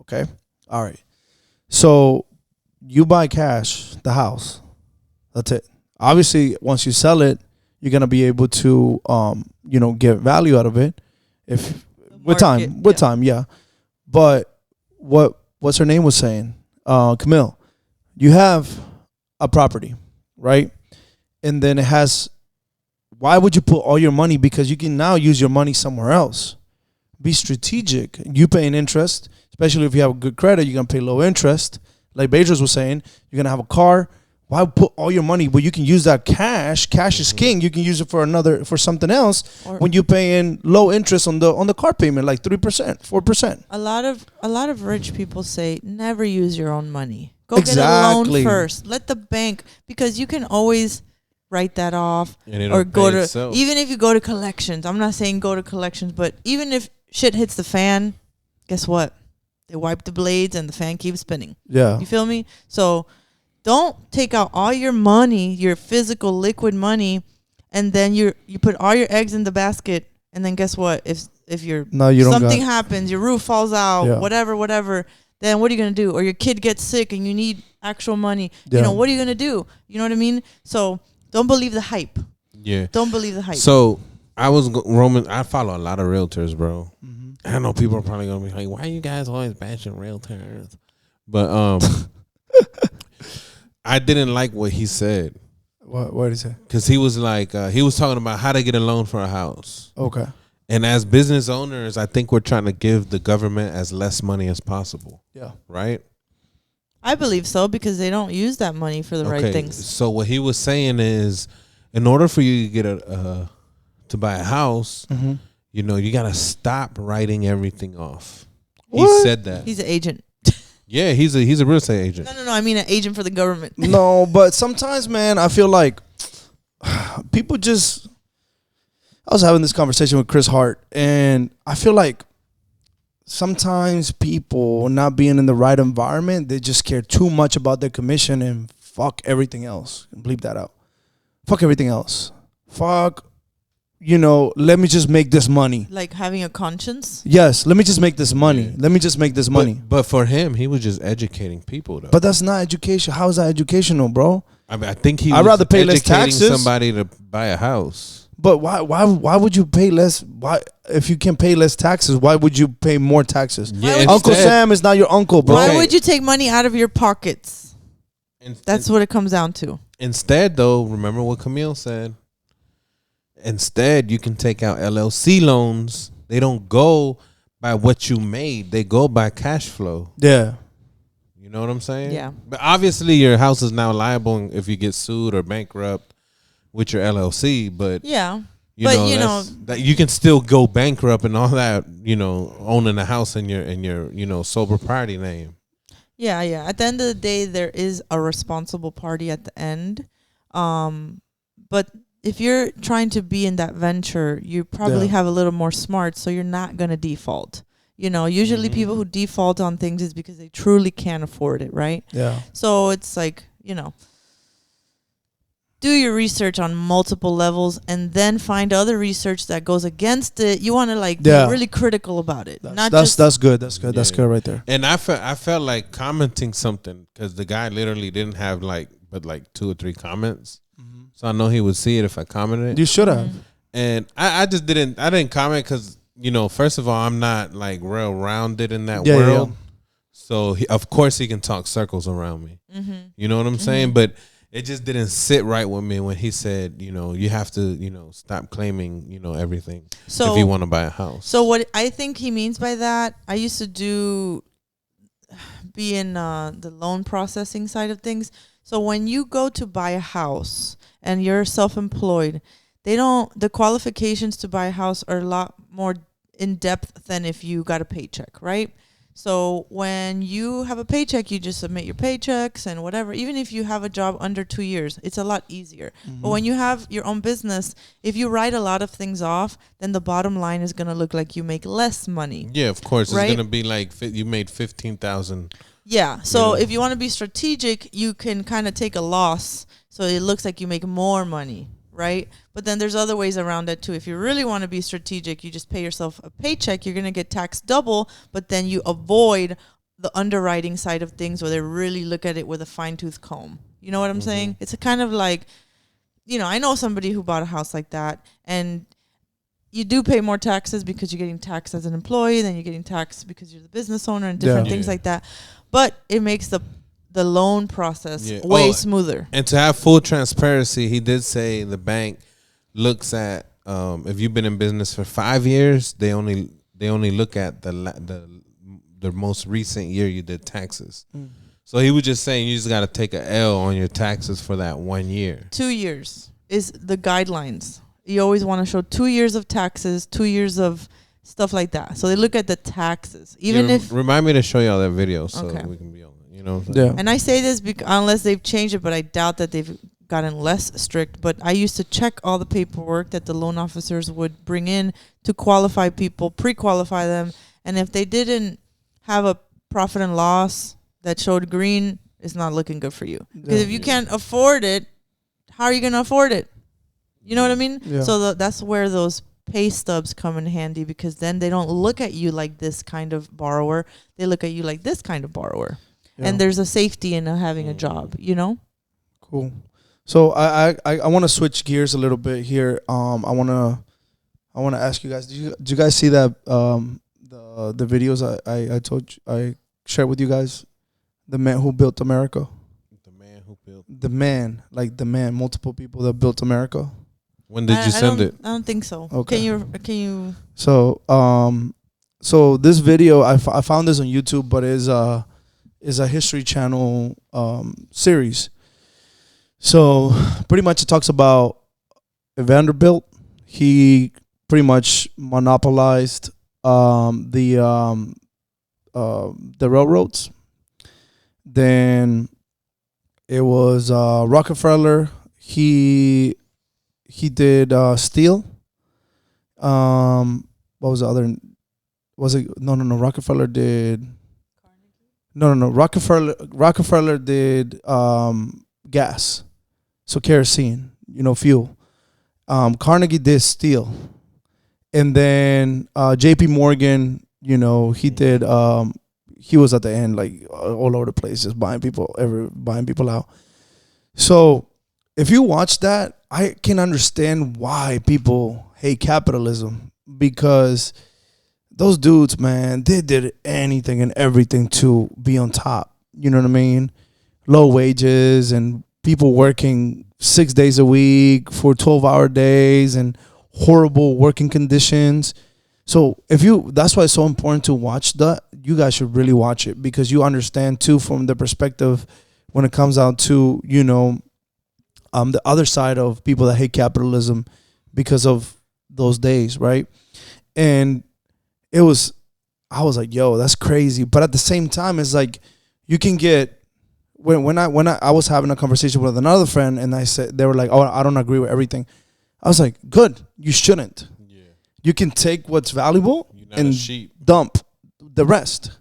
Okay? All right. So you buy cash, the house. That's it. Obviously, once you sell it, you're going to be able to, get value out of it with time. Yeah. But what's her name was saying? Camille, you have a property, right? And then it has, why would you put all your money? Because you can now use your money somewhere else. Be strategic. You pay an interest, especially if you have good credit, you're going to pay low interest. Like Bedros was saying, you're going to have a car. Why put all your money? Well, you can use that cash. Cash is king. You can use it for something else when you pay in low interest on the car payment, like 3%, 4%. A lot of rich people say never use your own money. Go get a loan first. Let the bank, because you can always write that off or go to itself. Even if you go to collections. I'm not saying go to collections, but even if shit hits the fan, guess what? They wipe the blades and the fan keeps spinning. Yeah. You feel me? So don't take out all your money, your physical liquid money, and then you put all your eggs in the basket, and then guess what? If something happens, your roof falls out, whatever, then what are you gonna do? Or your kid gets sick and you need actual money. Yeah. You know, what are you gonna do? You know what I mean? So don't believe the hype. Yeah. Don't believe the hype. So I follow a lot of realtors, bro. Mm-hmm. I know people are probably gonna be like, "Why are you guys always bashing realtors?" But I didn't like what he said. What did he say? Because he was like, he was talking about how to get a loan for a house. Okay. And as business owners, I think we're trying to give the government as less money as possible. Yeah. Right? I believe so, because they don't use that money for the right things. So what he was saying is, in order for you to get to buy a house, mm-hmm. you know, you got to stop writing everything off. What? He said that. He's an agent. Yeah, he's a real estate agent. No. I mean an agent for the government. No, but sometimes, man, I feel like people just... I was having this conversation with Chris Hart, and I feel like sometimes people not being in the right environment, they just care too much about their commission and fuck everything else. Bleep that out. Fuck everything else. Fuck let me just make this money. Like having a conscience. Yes, let me just make this money. Yeah. Let me just make this money. But for him, he was just educating people, though. But that's not education. How is that educational, bro? I mean, I think he. I'd was rather pay less educating taxes. somebody to buy a house. But why would you pay less? Why, if you can pay less taxes, why would you pay more taxes? Yeah, Uncle Sam is not your uncle, bro. Why would you take money out of your pockets? That's what it comes down to. Instead, though, remember what Camille said. Instead, you can take out LLC loans. They don't go by what you made. They go by cash flow. Yeah. You know what I'm saying? Yeah. But obviously, your house is now liable if you get sued or bankrupt with your LLC. But yeah. you know that you can still go bankrupt and all that. Owning a house in your sole propriety name. Yeah, yeah. At the end of the day, there is a responsible party at the end. But if you're trying to be in that venture, you probably have a little more smart, so you're not going to default. Usually people who default on things is because they truly can't afford it, right? Yeah. So it's like, do your research on multiple levels and then find other research that goes against it. You want to be really critical about it. That's good. That's good. That's good right there. And I felt like commenting something because the guy literally didn't have but 2 or 3 comments. Mm-hmm. So I know he would see it if I commented. You should have. And I just didn't. I didn't comment because first of all, I'm not real rounded in that world. Yeah. So of course he can talk circles around me. Mm-hmm. You know what I'm saying? But it just didn't sit right with me when he said, you have to, stop claiming, everything if you want to buy a house. So what I think he means by that, I used to be in the loan processing side of things. So when you go to buy a house and you're self-employed, the qualifications to buy a house are a lot more in depth than if you got a paycheck, right? So when you have a paycheck, you just submit your paychecks and whatever. Even if you have a job under 2 years, it's a lot easier. Mm-hmm. But when you have your own business, if you write a lot of things off, then the bottom line is going to look like you make less money. Yeah, of course. Right? It's going to be like you made $15,000. Yeah. So if you want to be strategic, you can kind of take a loss so it looks like you make more money. Right? But then there's other ways around it too. If you really want to be strategic, you just pay yourself a paycheck. You're going to get taxed double, but then you avoid the underwriting side of things where they really look at it with a fine-tooth comb. You know what I'm saying? It's a kind of like, I know somebody who bought a house like that, and you do pay more taxes because you're getting taxed as an employee, then you're getting taxed because you're the business owner and different things like that. But it makes the loan process way smoother. And to have full transparency, he did say the bank looks at if you've been in business for 5 years, they only look at the most recent year you did taxes. So he was just saying you just got to take a L on your taxes for that 1 year. 2 years is the guidelines. You always want to show 2 years of taxes, 2 years of stuff like that. So they look at the taxes. Even if remind me to show y'all that video so we can be on. And I say this unless they've changed it, but I doubt that they've gotten less strict. But I used to check all the paperwork that the loan officers would bring in to qualify people, pre-qualify them. And if they didn't have a profit and loss that showed green, it's not looking good for you. Because if you can't afford it, how are you going to afford it? You know what I mean? Yeah. So that's where those pay stubs come in handy, because then they don't look at you like this kind of borrower. They look at you like this kind of borrower. Yeah. And there's a safety in having a job, Cool. So I want to switch gears a little bit here. I want to ask you guys. Did you guys see that the videos I told you, I shared with you guys? The man who built America. The man. Multiple people that built America. When did you send it? I don't think so. Okay. Can you? So this video I found this on YouTube, but is a History Channel series. So pretty much it talks about Vanderbilt. He pretty much monopolized the railroads. Then it was Rockefeller. He did steel. What was the other? Was it no? Rockefeller did. No. Rockefeller did gas, so kerosene, fuel, Carnegie did steel, and then J.P. Morgan, he did. He was at the end, like all over the place, just buying people out. So if you watch that, I can understand why people hate capitalism, because those dudes, man, they did anything and everything to be on top. You know what I mean? Low wages and people working 6 days a week for 12-hour days and horrible working conditions. So that's why it's so important to watch that. You guys should really watch it, because you understand too from the perspective when it comes out to, the other side of people that hate capitalism because of those days, right? And I was like, yo, that's crazy. But at the same time, it's like you can get when I was having a conversation with another friend, and they were like, oh, I don't agree with everything. I was like, good, you shouldn't. Yeah. You can take what's valuable and dump the rest.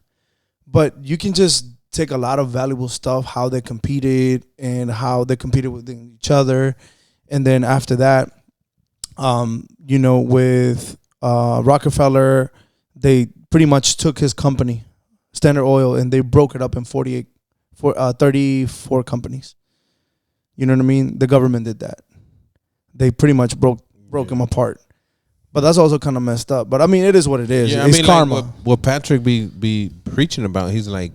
But you can just take a lot of valuable stuff, how they competed and how they competed with each other. And then after that, with Rockefeller, they pretty much took his company, Standard Oil, and they broke it up in 34 companies. You know what I mean? The government did that. They pretty much broke them apart. But that's also kind of messed up. But I mean, it is what it is. Yeah, it's karma. Like what Patrick be preaching about, he's like,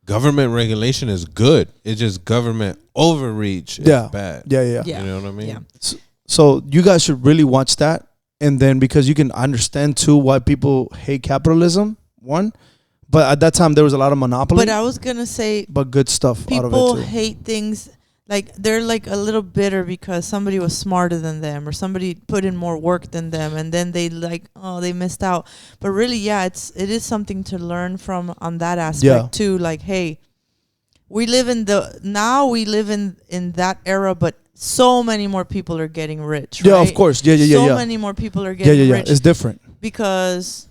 government regulation is good. It's just government overreach is bad. Yeah. You know what I mean? Yeah. So you guys should really watch that. And then because you can understand too why people hate capitalism, one. But at that time there was a lot of monopoly. But I was gonna say, but good stuff out of it too. People hate things like they're like a little bitter because somebody was smarter than them or somebody put in more work than them, and then they they missed out. But really, yeah, it is something to learn from on that aspect too. Like, hey, we live in that era, but so many more people are getting rich. Right? Yeah, of course. Yeah. So many more people are getting rich. It's different because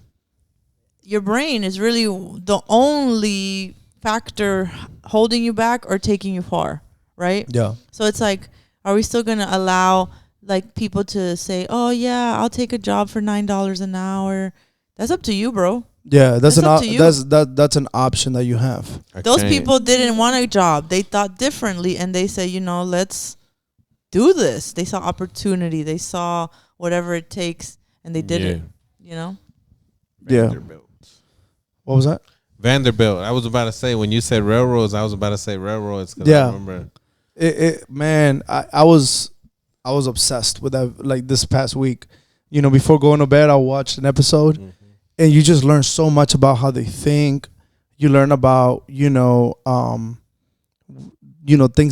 your brain is really the only factor holding you back or taking you far, right? Yeah. So it's like, are we still going to allow like people to say, oh yeah, I'll take a job for $9 an hour? That's up to you, bro. Yeah, that's an option that you have. Those people didn't want a job. They thought differently, and they say, let's do this. They saw opportunity. They saw whatever it takes, and they did it. Vanderbilt. What was that? Vanderbilt. I was about to say, when you said railroads, I was about to say railroads. I remember. Man, I was obsessed with that. Like this past week, before going to bed, I watched an episode, and you just learn so much about how they think. You learn about things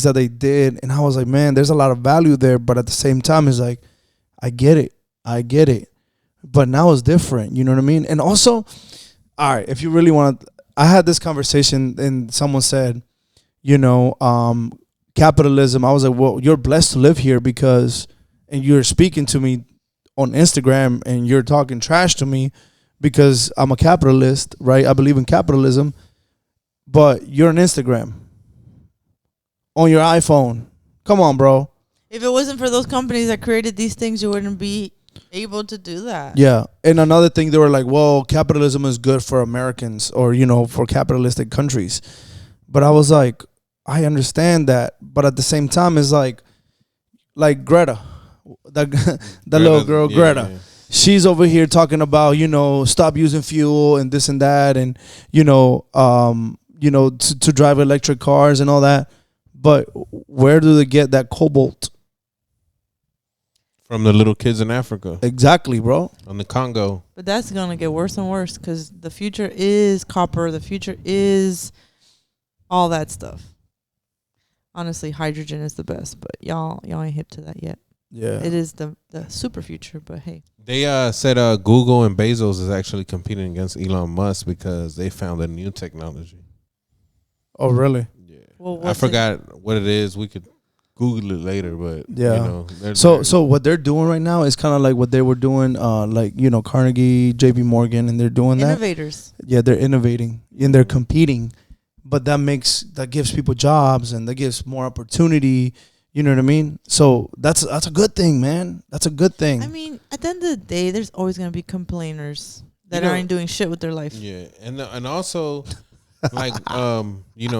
that they did, and I was like, man, there's a lot of value there. But at the same time, it's like, I get it. But now it's different. You know what I mean? And also, all right, if you really want to, I had this conversation and someone said, capitalism. I was like, well, you're blessed to live here and you're speaking to me on Instagram and you're talking trash to me because I'm a capitalist, right? I believe in capitalism, but you're on Instagram, on your iPhone. Come on, bro. If it wasn't for those companies that created these things, you wouldn't be able to do that. Yeah. And another thing, they were like, well, capitalism is good for Americans or, for capitalistic countries. But I was like, I understand that. But at the same time, it's like Greta, that little girl, Greta. Yeah. She's over here talking about, stop using fuel and this and that. And, to drive electric cars and all that. But where do they get that cobalt? From the little kids in Africa. Exactly, bro. On the Congo. But that's going to get worse and worse because the future is copper. The future is all that stuff. Honestly, hydrogen is the best, but y'all ain't hip to that yet. Yeah. It is the super future, but hey. They said Google and Bezos is actually competing against Elon Musk because they found a new technology. Oh, really? Yeah. Well, I forgot what it is. We could Google it later, but So what they're doing right now is kind of like what they were doing, Carnegie, J.P. Morgan, and they're doing innovators. Yeah, they're innovating and they're competing, but that gives people jobs and that gives more opportunity, You know what I mean? So that's a good thing, man. That's a good thing. I mean, at the end of the day, there's always gonna be complainers that You know- aren't doing shit with their life. Yeah, and also, like,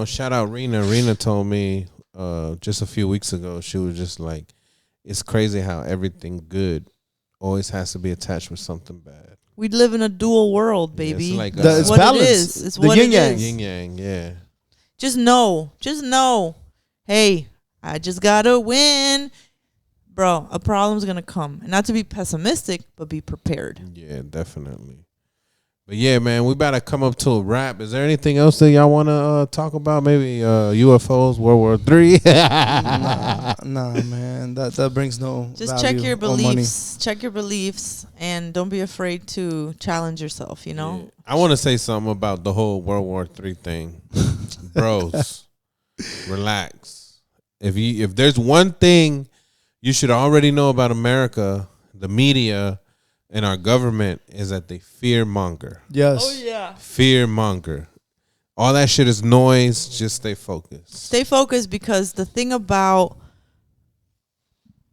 shout out Rena. Rena told me just a few weeks ago, she was just like, it's crazy how everything good always has to be attached with something bad. We live in a dual world, Yeah, baby. it's like, It's It's what balance. it is. It's The what yin it yang. is. yin yang, yeah. Just know. Hey, I just gotta win. Bro, a problem's gonna come. And not to be pessimistic, but be prepared. Yeah, definitely. But yeah, man, we about to come up to a wrap. Is there anything else that y'all want to talk about? Maybe UFOs, World War III? Nah, man. That brings no Just value check your or money. beliefs. Check your beliefs and don't be afraid to challenge yourself, you know? Yeah. I want to say something about the whole World War III thing. Bros, relax. If there's one thing you should already know about America, the media, and our government is that they fear monger. Yes. Oh, yeah. Fear monger. All that shit is noise. Just stay focused. Stay focused because the thing about...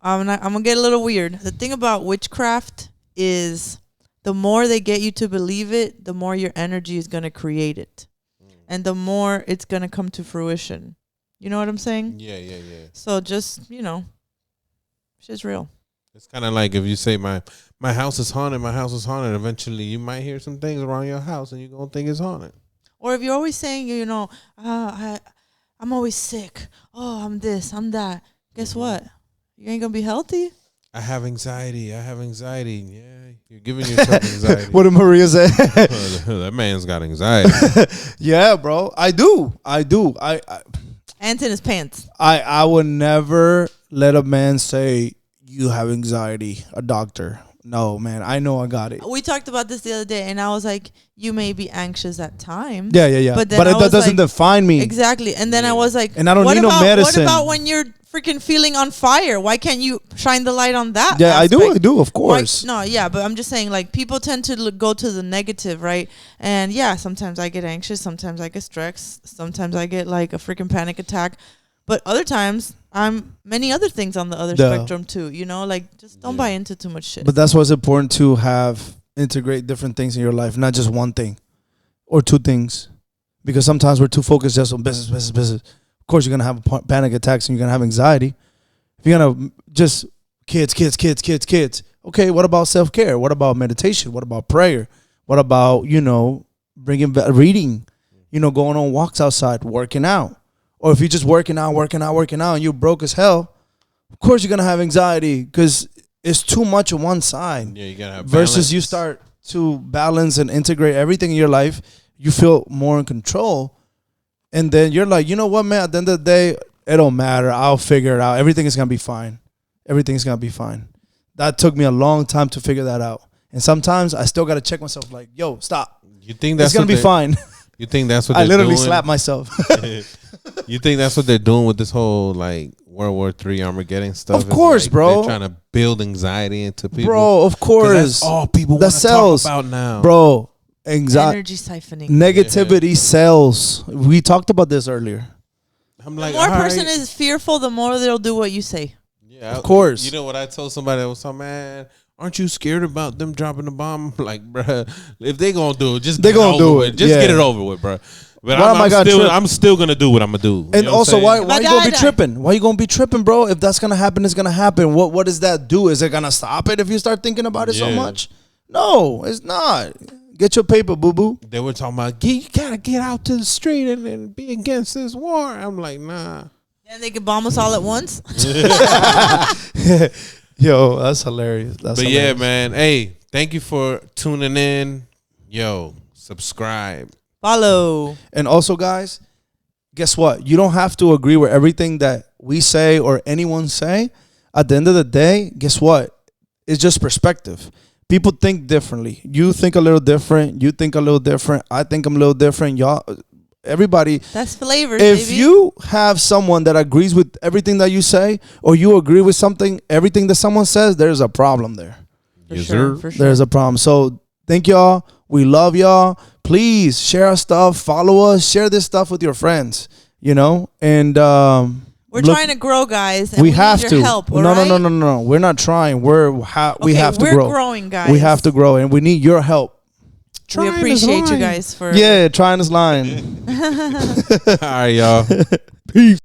I'm going to get a little weird. The thing about witchcraft is the more they get you to believe it, the more your energy is going to create it. And the more it's going to come to fruition. You know what I'm saying? Yeah. So just, shit's real. It's kind of like if you say my house is haunted, my house is haunted. Eventually, you might hear some things around your house, and you're gonna think it's haunted. Or if you're always saying, I'm always sick. Oh, I'm this, I'm that. Guess what? You ain't gonna be healthy. I have anxiety. Yeah, you're giving yourself anxiety. What did Maria say? That man's got anxiety. Yeah, bro. I do. Ants in his pants. I would never let a man say you have anxiety. A doctor. No, man. I know I got it. We talked about this the other day, and I was like, you may be anxious at times. Yeah. But But, then I that was doesn't like- define me. Exactly. And then I was like, And I don't what need no about, medicine. What about when you're freaking feeling on fire? Why can't you shine the light on that? Yeah, I aspect? do, of course. No, yeah, but I'm just saying, like, people tend to go to the negative, right? And yeah, sometimes I get anxious, sometimes I get stressed, sometimes I get like a freaking panic attack, but other times I'm many other things on the other spectrum too. Like, just don't buy into too much shit. But that's what's important to integrate different things in your life, not just one thing or two things, because sometimes we're too focused just on business. Of course, you're gonna have panic attacks and you're gonna have anxiety. If you're gonna just kids. Okay, what about self-care? What about meditation? What about prayer? What about reading? Going on walks outside, working out. Or if you're just working out, and you're broke as hell, of course you're gonna have anxiety because it's too much on one side. Yeah, you gotta have versus balance. you start to balance and integrate everything in your life. You feel more in control, and then you're like, you know what, man? At the end of the day, it don't matter. I'll figure it out. Everything is gonna be fine. That took me a long time to figure that out, and sometimes I still gotta check myself. Like, yo, stop. You think that's It's gonna be fine. You think that's what I they're literally doing? slapped myself. You think that's what they're doing with this whole like World War III Armageddon stuff? Of course, like, bro. They're trying to build anxiety into people. Bro, of 'Cause course. that's all people The want to talk cells. about now. Bro, anxiety, Energy siphoning. negativity sells. We talked about this earlier. I'm The like, more a all person right. is fearful, the more they'll do what you say. Yeah, Of course. You know what I told somebody that was some man? Aren't you scared about them dropping the bomb? Like, bruh, if they gonna do it, just They get it gonna over do with. it, Just yeah. get it over with, bruh. But Why am I gonna trip? I'm still gonna do what I'm gonna do. You And know what also, I'm why saying? you If I gonna be die, tripping? Why you gonna be tripping, bro? If that's gonna happen, it's gonna happen. What does that do? Is it gonna stop it if you start thinking about it so Yeah. much? No, it's not. Get your paper, boo boo. They were talking about you gotta get out to the street and be against this war. I'm like, nah. And they could bomb us all at once. Yo, that's hilarious. But yeah, man. Hey, thank you for tuning in. Yo, subscribe. Follow. And also, guys, guess what? You don't have to agree with everything that we say or anyone say. At the end of the day, guess what? It's just perspective. People think differently. You think a little different. You think a little different. I think I'm a little different. Y'all, everybody. That's flavors, If baby. you have someone that agrees with everything that you say, or you agree with everything that someone says, there's a problem there. For Yes, sure, sir. for sure. There's a problem. So thank y'all. We love y'all. Please share our stuff. Follow us. Share this stuff with your friends. And We're Look, trying to grow, guys. And we need have your to. Help, No, all right? no. We're not trying. We have to grow. We're growing, guys. We have to grow, and we need your help. We appreciate you guys for. Yeah, trying this line. All right, y'all. Peace.